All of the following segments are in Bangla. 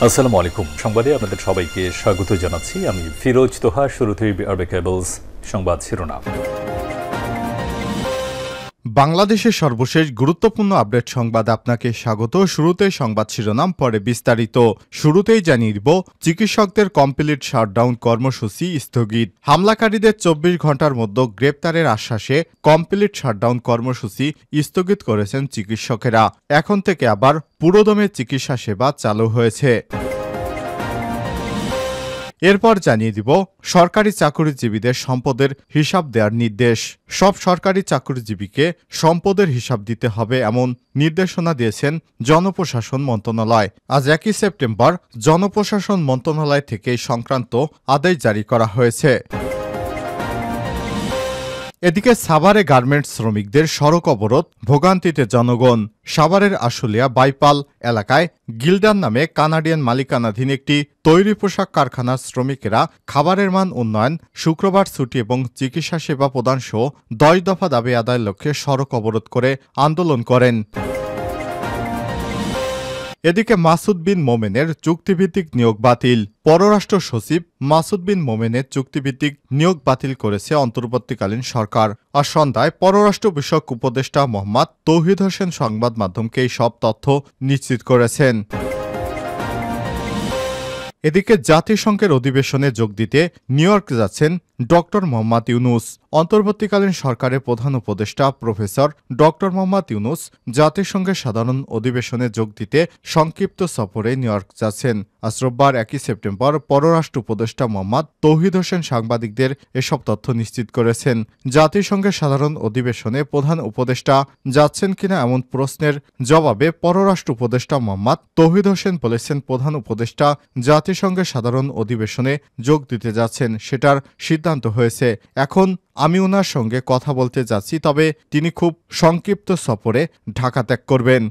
আসসালামু আলাইকুম। সংবাদে আপনাদের সবাইকে স্বাগত জানাচ্ছি। আমি ফিরোজ তোহা। শুরুতেই আরবে কেবলস সংবাদ শিরোনাম। বাংলাদেশের সর্বশেষ গুরুত্বপূর্ণ আপডেট সংবাদ আপনাকে স্বাগত। শুরুতেই সংবাদ শিরোনাম, পরে বিস্তারিত। শুরুতেই জানিয়ে দিব, চিকিৎসকদের কমপ্লিট শাটডাউন কর্মসূচি স্থগিত। হামলাকারীদের 24 ঘন্টার মধ্যে গ্রেপ্তারের আশ্বাসে কমপ্লিট শাটডাউন কর্মসূচি স্থগিত করেছেন চিকিৎসকেরা। এখন থেকে আবার পুরোদমে চিকিৎসা সেবা চালু হয়েছে। এরপর জানিয়ে দিব, সরকারি চাকরিজীবীদের সম্পদের হিসাব দেওয়ার নির্দেশ। সব সরকারি চাকরিজীবীকে সম্পদের হিসাব দিতে হবে এমন নির্দেশনা দিয়েছেন জনপ্রশাসন মন্ত্রণালয়। আজ 1 সেপ্টেম্বর জনপ্রশাসন মন্ত্রণালয় থেকে সংক্রান্ত আদেশ জারি করা হয়েছে। এদিকে সাভারে গার্মেন্টস শ্রমিকদের সড়ক অবরোধ, ভোগান্তিতে জনগণ। সাভারের আশুলিয়া বাইপাল এলাকায় গিল্ডার নামে কানাডিয়ান মালিকানাধীন একটি তৈরি পোশাক কারখানার শ্রমিকেরা খাবারের মান উন্নয়ন, শুক্রবার ছুটি এবং চিকিৎসা সেবা প্রদান সহ 10 দফা দাবি আদায়ের লক্ষ্যে সড়ক অবরোধ করে আন্দোলন করেন। এদিকে মাসুদ বিন মোমেনের চুক্তিভিত্তিক নিয়োগ বাতিল। পররাষ্ট্র সচিব মাসুদ বিন মোমেনের চুক্তিভিত্তিক নিয়োগ বাতিল করেছে অন্তর্বর্তীকালীন সরকার। আর সন্ধ্যায় পররাষ্ট্র বিষয়ক উপদেষ্টা মোহাম্মদ তৌহিদ হোসেন সংবাদ মাধ্যমকে এই সব তথ্য নিশ্চিত করেছেন। এদিকে জাতিসংঘের অধিবেশনে যোগ দিতে নিউ ইয়র্ক যাচ্ছেন ডক্টর মোহাম্মদ ইউনুস। অন্তর্বর্তীকালীন সরকারের প্রধান উপদেষ্টা প্রফেসর ডক্টর মোহাম্মদ ইউনুস জাতিসংঘের সাধারণ অধিবেশনে যোগ দিতে সংক্ষিপ্ত সফরে নিউ ইয়র্ক যাচ্ছেন। আজ রোববার 1 সেপ্টেম্বর পররাষ্ট্র উপদেষ্টা মোহাম্মদ তৌহিদ হোসেন সাংবাদিকদের এসব তথ্য নিশ্চিত করেছেন। জাতিসংঘের সাধারণ অধিবেশনে প্রধান উপদেষ্টা যাচ্ছেন কিনা এমন প্রশ্নের জবাবে পররাষ্ট্র উপদেষ্টা মোহাম্মদ তৌহিদ হোসেন বলেছেন, প্রধান উপদেষ্টা জাতিসংঘের সাধারণ অধিবেশনে যোগ দিতে যাচ্ছেন, সেটার সিদ্ধান্ত হয়েছে। এখন আমি ওনার সঙ্গে কথা বলতে যাচ্ছি, তবে তিনি খুব সংক্ষিপ্ত সফরে ঢাকা ত্যাগ করবেন।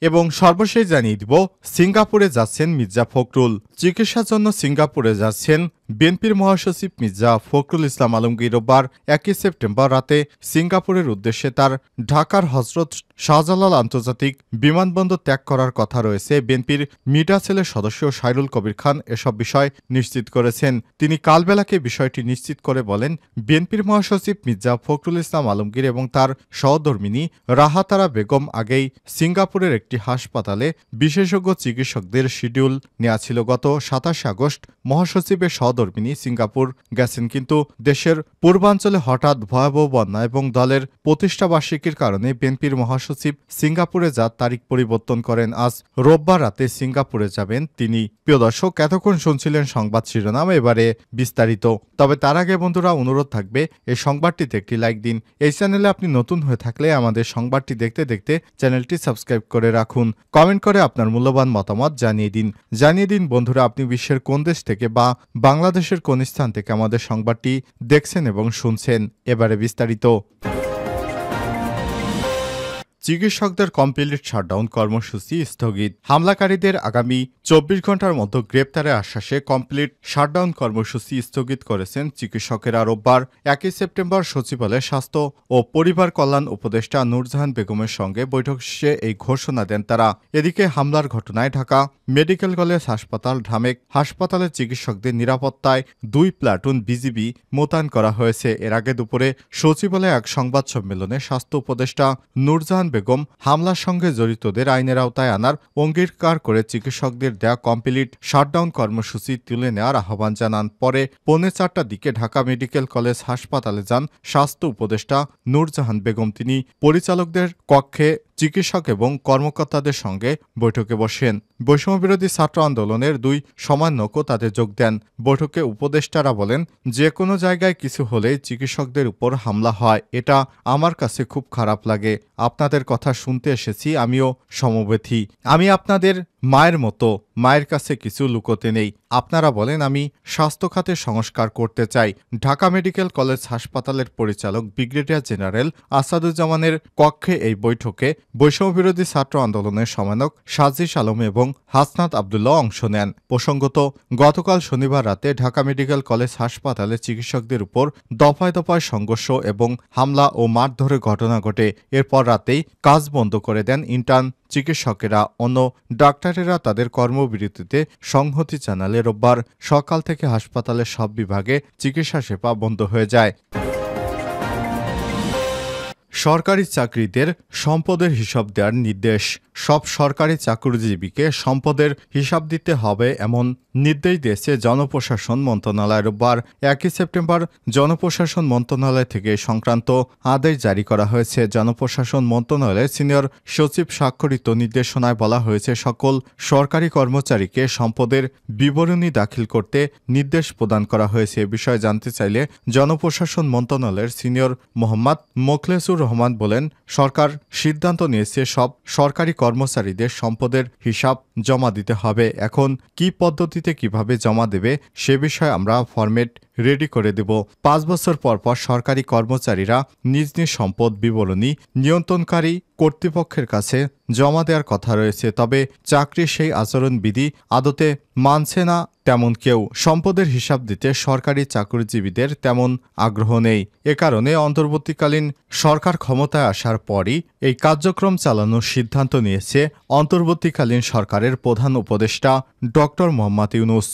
এবং সর্বশেষ জানিয়ে দিব, সিঙ্গাপুরে যাচ্ছেন মির্জা ফখরুল। চিকিৎসার জন্য সিঙ্গাপুরে যাচ্ছেন বিএনপির মহাসচিব মির্জা ফখরুল ইসলাম আলমগীর। রোববার 1 সেপ্টেম্বর রাতে সিঙ্গাপুরের উদ্দেশ্যে তার ঢাকার হজরত শাহজালাল আন্তর্জাতিক বিমানবন্দর ত্যাগ করার কথা রয়েছে। বিএনপির মিডিয়া সেলের সদস্য সাইরুল কবির খান এসব বিষয় নিশ্চিত করেছেন। তিনি কালবেলাকে বিষয়টি নিশ্চিত করে বলেন, বিএনপির মহাসচিব মির্জা ফখরুল ইসলাম আলমগীর এবং তার সহধর্মিণী রাহাতারা বেগম আগেই সিঙ্গাপুরের একটি হাসপাতালে বিশেষজ্ঞ চিকিৎসকদের শিডিউল নেওয়া ছিল। গত 27 আগস্ট মহাসচিবের সহধর্মিণী সিঙ্গাপুর গেছেন, কিন্তু দেশের পূর্বাঞ্চলে হঠাৎ ভয়াবহ বন্যা এবং দলের প্রতিষ্ঠাবার্ষিকীর কারণে বিএনপির মহাসচিব সিঙ্গাপুরে যাওয়ার তারিখ পরিবর্তন করেন। আজ রোববার রাতে সিঙ্গাপুরে যাবেন তিনি। প্রিয় দর্শক, এতক্ষণ শুনছিলেন সংবাদ শিরোনাম, এবারে বিস্তারিত। তবে তার আগে বন্ধুরা, অনুরোধ থাকবে এই সংবাদটিতে একটি লাইক দিন। এই চ্যানেলে আপনি নতুন হয়ে থাকলে আমাদের সংবাদটি দেখতে দেখতে চ্যানেলটি সাবস্ক্রাইব করে রাখুন। কমেন্ট করে আপনার মূল্যবান মতামত জানিয়ে দিন বন্ধুরা, আপনি বিশ্বের কোন দেশ থেকে বা বাংলাদেশের কোন স্থান থেকে আমাদের সংবাদটি দেখছেন এবং শুনছেন। এবারে বিস্তারিত। চিকিৎসকদের কমপ্লিট শাটডাউন কর্মসূচি স্থগিত। হামলাকারীদের আগামী 24 ঘন্টার মধ্যে গ্রেপ্তারের আশ্বাসে কমপ্লিট শাটডাউন কর্মসূচি স্থগিত করেছেন চিকিৎসকেরা। রোববার 1 সেপ্টেম্বর সচিবালয়ে স্বাস্থ্য ও পরিবার কল্যাণ উপদেষ্টা নূরজাহান বেগমের সঙ্গে বৈঠক শেষে এই ঘোষণা দেন তারা। এদিকে হামলার ঘটনায় ঢাকা মেডিকেল কলেজ হাসপাতাল, ঢামেক হাসপাতালের চিকিৎসকদের নিরাপত্তায় 2 প্লাটুন বিজিবি মোতায়েন করা হয়েছে। এর আগে দুপুরে সচিবালয়ে এক সংবাদ সম্মেলনে স্বাস্থ্য উপদেষ্টা নূরজাহান বেগম হামলার সঙ্গে জড়িতদের আইনের আওতায় আনার অঙ্গীকার করে চিকিৎসকদের দেয়া কমপ্লিট শাটডাউন কর্মসূচি তুলে নেওয়ার আহ্বান জানান। পরে 3:45টার দিকে ঢাকা মেডিকেল কলেজ হাসপাতালে যান স্বাস্থ্য উপদেষ্টা নূরজাহান বেগম। তিনি পরিচালকদের কক্ষে চিকিৎসক এবং কর্মকর্তাদের সঙ্গে বৈঠকে বসেন। বৈষম্যবিরোধী ছাত্র আন্দোলনের 2 সমন্বয়কও তাদের যোগ দেন। বৈঠকে উপদেষ্টারা বলেন, যে কোনো জায়গায় কিছু হলেই চিকিৎসকদের উপর হামলা হয়, এটা আমার কাছে খুব খারাপ লাগে। আপনাদের কথা শুনতে এসেছি, আমিও সমবেথী। আমি আপনাদের মায়ের মতো, মায়ের কাছে কিছু লুকোতে নেই। আপনারা বলেন আমি স্বাস্থ্য খাতে সংস্কার করতে চাই। ঢাকা মেডিকেল কলেজ হাসপাতালের পরিচালক ব্রিগেডিয়ার জেনারেল আসাদুজ্জামানের কক্ষে এই বৈঠকে বৈষম্যবিরোধী ছাত্র আন্দোলনের সমন্বয়ক সাজিশ আলম এবং হাসনাত আবদুল্লাহ অংশ নেন। প্রসঙ্গত, গতকাল শনিবার রাতে ঢাকা মেডিকেল কলেজ হাসপাতালে চিকিৎসকদের উপর দফায় দফায় সংঘর্ষ এবং হামলা ও মারধরের ঘটনা ঘটে। এরপর রাতেই কাজ বন্ধ করে দেন ইন্টার্ন চিকিৎসকেরা অন্য ডাক্তারেরা তাদের কর্মবিরতিতে সংহতি জানালে রোববার সকাল থেকে হাসপাতালের সব বিভাগে চিকিৎসা সেবা বন্ধ হয়ে যায়। সরকারি চাকরিদের সম্পদের হিসাব দেওয়ার নির্দেশ। সব সরকারি চাকরিজীবীকে সম্পদের হিসাব দিতে হবে এমন নির্দেশ দিয়েছে জনপ্রশাসন মন্ত্রণালয়। রোববার 1 সেপ্টেম্বর জনপ্রশাসন মন্ত্রণালয় থেকে সংক্রান্ত আদেশ জারি করা হয়েছে। জনপ্রশাসন মন্ত্রণালয়ের সিনিয়র সচিব স্বাক্ষরিত নির্দেশনায় বলা হয়েছে, সকল সরকারি কর্মচারীকে সম্পদের বিবরণী দাখিল করতে নির্দেশ প্রদান করা হয়েছে। এ বিষয়ে জানতে চাইলে জনপ্রশাসন মন্ত্রণালয়ের সিনিয়র মোহাম্মদ মোখলেসুর রহমান বলেন, সরকার সিদ্ধান্ত নিয়েছে সব সরকারি কর্মচারীদের সম্পদের হিসাব জমা দিতে হবে। এখন কি পদ্ধতিতে কিভাবে জমা দেবে সে বিষয়ে আমরা ফরম্যাট রেডি করে দেব। 5 বছর পর পর সরকারি কর্মচারীরা নিজ নিজ সম্পদ বিবরণী নিয়ন্ত্রণকারী কর্তৃপক্ষের কাছে জমা দেওয়ার কথা রয়েছে। তবে চাকরির সেই আচরণবিধি আদতে মানছে না তেমন কেউ। সম্পদের হিসাব দিতে সরকারি চাকরিজীবীদের তেমন আগ্রহ নেই। এ কারণে অন্তর্বর্তীকালীন সরকার ক্ষমতায় আসার পরই এই কার্যক্রম চালানোর সিদ্ধান্ত নিয়েছে অন্তর্বর্তীকালীন সরকারের প্রধান উপদেষ্টা ডক্টর মোহাম্মদ ইউনূস।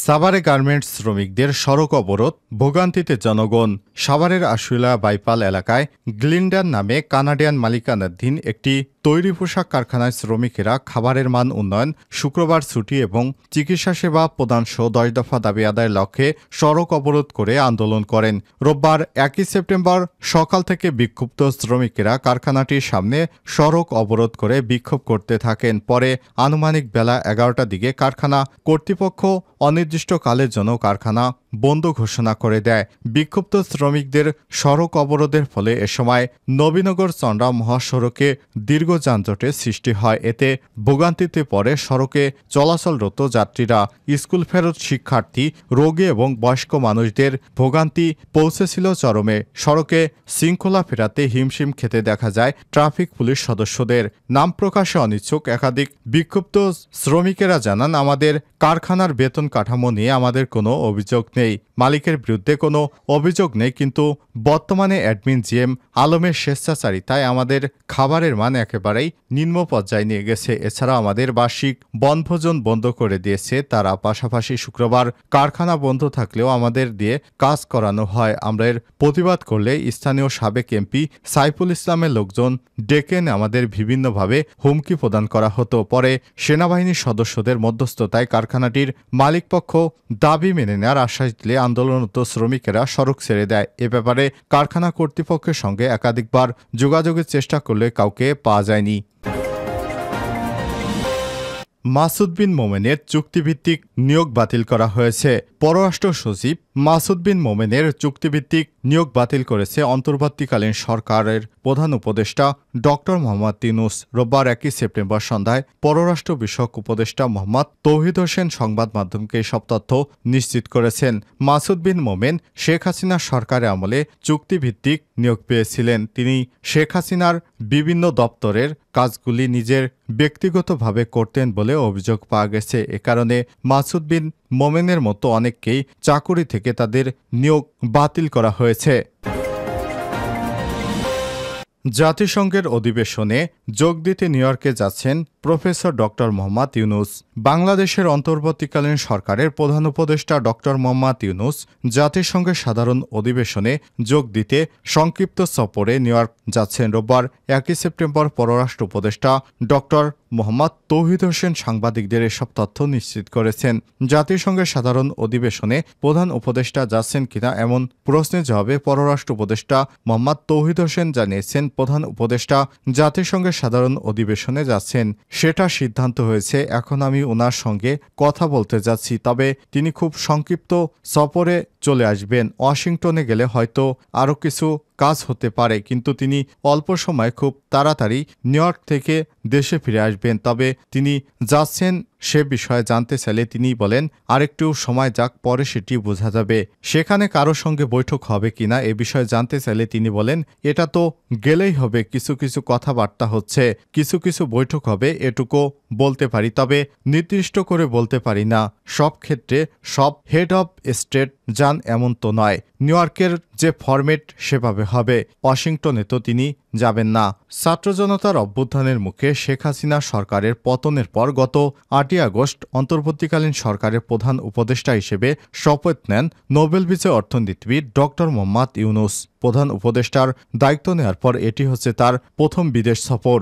সাভারে গার্মেন্টস শ্রমিকদের সড়ক অবরোধ, ভোগান্তিতে জনগণ। সাভারের আশুলিয়া বাইপাল এলাকায় গ্লিন্ডার নামে কানাডিয়ান মালিকানাধীন একটি তৈরি পোশাক কারখানায় শ্রমিকেরা খাবারের মান উন্নয়ন, শুক্রবার ছুটি এবং চিকিৎসা সেবা প্রদান সহ 10 দফা দাবি আদায়ের লক্ষ্যে সড়ক অবরোধ করে আন্দোলন করেন। রোববার 1 সেপ্টেম্বর সকাল থেকে বিক্ষুব্ধ শ্রমিকেরা কারখানাটির সামনে সড়ক অবরোধ করে বিক্ষোভ করতে থাকেন। পরে আনুমানিক বেলা 11টার দিকে কারখানা কর্তৃপক্ষ অনির্দিষ্টকালের জন্য কারখানা বন্ধ ঘোষণা করে দেয়। বিক্ষুব্ধ শ্রমিকদের সড়ক অবরোধের ফলে এ সময় নবীনগর চন্দ্রা মহাসড়কে দীর্ঘ যানজটের সৃষ্টি হয়। এতে ভোগান্তিতে পড়ে সড়কে চলাচলরত যাত্রীরা। স্কুল ফেরত শিক্ষার্থী, রোগী এবং বয়স্ক মানুষদের ভোগান্তি পৌঁছেছিল চরমে। সড়কে শৃঙ্খলা ফেরাতে হিমশিম খেতে দেখা যায় ট্রাফিক পুলিশ সদস্যদের। নাম প্রকাশে অনিচ্ছুক একাধিক বিক্ষুব্ধ শ্রমিকেরা জানান, আমাদের কারখানার বেতন কাঠামো নিয়ে আমাদের কোনো অভিযোগ নেই, মালিকের বিরুদ্ধে কোনো অভিযোগ নেই, কিন্তু বর্তমানে অ্যাডমিন জিএম আলমের স্বেচ্ছাচারিতায় আমাদের খাবারের মান একেবারেই নিম্ন পর্যায়ে নিয়ে গেছে। এছাড়া আমাদের বার্ষিক বনভোজন বন্ধ করে দিয়েছে তারা। পাশাপাশি শুক্রবার কারখানা বন্ধ থাকলেও আমাদের দিয়ে কাজ করানো হয়। আমরা এর প্রতিবাদ করলে স্থানীয় সাবেক এমপি সাইফুল ইসলামের লোকজন ডেকে এনে আমাদের বিভিন্নভাবে হুমকি প্রদান করা হতো। পরে সেনাবাহিনীর সদস্যদের মধ্যস্থতায় কারখানাটির মালিকপক্ষ দাবি মেনে নেওয়ার আশ্বাস দিলে আন্দোলনরত শ্রমিকেরা সড়ক ছেড়ে দেয়। এ ব্যাপারে কারখানা কর্তৃপক্ষের সঙ্গে একাধিকবার যোগাযোগের চেষ্টা করলে কাউকে পাওয়া যায়নি। মাসুদ বিন মোমেনের চুক্তিভিত্তিক নিয়োগ বাতিল করা হয়েছে। পররাষ্ট্র সচিব মাসুদ বিন মোমেনের চুক্তিভিত্তিক নিয়োগ বাতিল করেছে অন্তর্বর্তীকালীন সরকারের প্রধান উপদেষ্টা ডক্টর মোহাম্মদ ইউনূস। রোববার 1 সেপ্টেম্বর সন্ধ্যায় পররাষ্ট্র বিষয়ক উপদেষ্টা মোহাম্মদ তৌহিদ হোসেন সংবাদ মাধ্যমকে সব তথ্য নিশ্চিত করেছেন। মাসুদ বিন মোমেন শেখ হাসিনার সরকারের আমলে চুক্তিভিত্তিক নিয়োগ পেয়েছিলেন। তিনি শেখ হাসিনার বিভিন্ন দপ্তরের কাজগুলি নিজের ব্যক্তিগতভাবে করতেন বলে অভিযোগ পাওয়া গেছে। এ কারণে মাসুদ বিন মোমেনের মতো অনেককেই চাকুরি থেকে তাদের নিয়োগ বাতিল করা হয়েছে। জাতিসংঘের অধিবেশনে যোগ দিতে নিউ ইয়র্কে যাচ্ছেন প্রফেসর ডক্টর মোহাম্মদ ইউনূস। বাংলাদেশের অন্তর্বর্তীকালীন সরকারের প্রধান উপদেষ্টা ডক্টর মোহাম্মদ ইউনূস জাতিসংঘের সাধারণ অধিবেশনে যোগ দিতে সংক্ষিপ্ত সফরে নিউ ইয়র্ক যাচ্ছেন। রোববার 1 সেপ্টেম্বর পররাষ্ট্র উপদেষ্টা ডক্টর মোহাম্মদ তৌহিদ হোসেন সাংবাদিকদের এসব তথ্য নিশ্চিত করেছেন। জাতিসংঘের সাধারণ অধিবেশনে প্রধান উপদেষ্টা যাচ্ছেন কিনা এমন প্রশ্নের জবাবে পররাষ্ট্র উপদেষ্টা মোহাম্মদ তৌহিদ হোসেন জানিয়েছেন, প্রধান উপদেষ্টা জাতিসংঘের সাধারণ অধিবেশনে যাচ্ছেন, সেটা সিদ্ধান্ত হয়েছে। এখন আমি ওনার সঙ্গে কথা বলতে যাচ্ছি, তবে তিনি খুব সংক্ষিপ্ত সফরে চলে আসবেন। ওয়াশিংটনে গেলে হয়তো আরও কিছু কাজ হতে পারে, কিন্তু তিনি অল্প সময় খুব তাড়াতাড়ি নিউ ইয়র্ক থেকে দেশে ফিরে আসবেন। তবে তিনি যাচ্ছেন সে বিষয়ে জানতে চাইলে তিনি বলেন, আরেকটু সময় যাক, পরে সেটি বোঝা যাবে। সেখানে কারো সঙ্গে বৈঠক হবে কিনা এ বিষয়ে জানতে চাইলে তিনি বলেন, এটা তো গেলেই হবে, কিছু কিছু কথাবার্তা হচ্ছে, কিছু কিছু বৈঠক হবে, এটুকু বলতে পারি, তবে নির্দিষ্ট করে বলতে পারি না। সব ক্ষেত্রে সব হেড অব স্টেট যান এমন তো নয়। নিউ ইয়র্কের যে ফরম্যাট সেভাবে হবে। ওয়াশিংটনে তো তিনি যাবেন না। ছাত্র জনতার অভ্যুত্থানের মুখে শেখ হাসিনা সরকারের পতনের পর গত 8ই আগস্ট অন্তর্বর্তীকালীন সরকারের প্রধান উপদেষ্টা হিসেবে শপথ নেন নোবেল বিজয়ী অর্থনীতিবিদ ডক্টর মোহাম্মদ ইউনূস। প্রধান উপদেষ্টার দায়িত্ব নেওয়ার পর এটি হচ্ছে তার প্রথম বিদেশ সফর।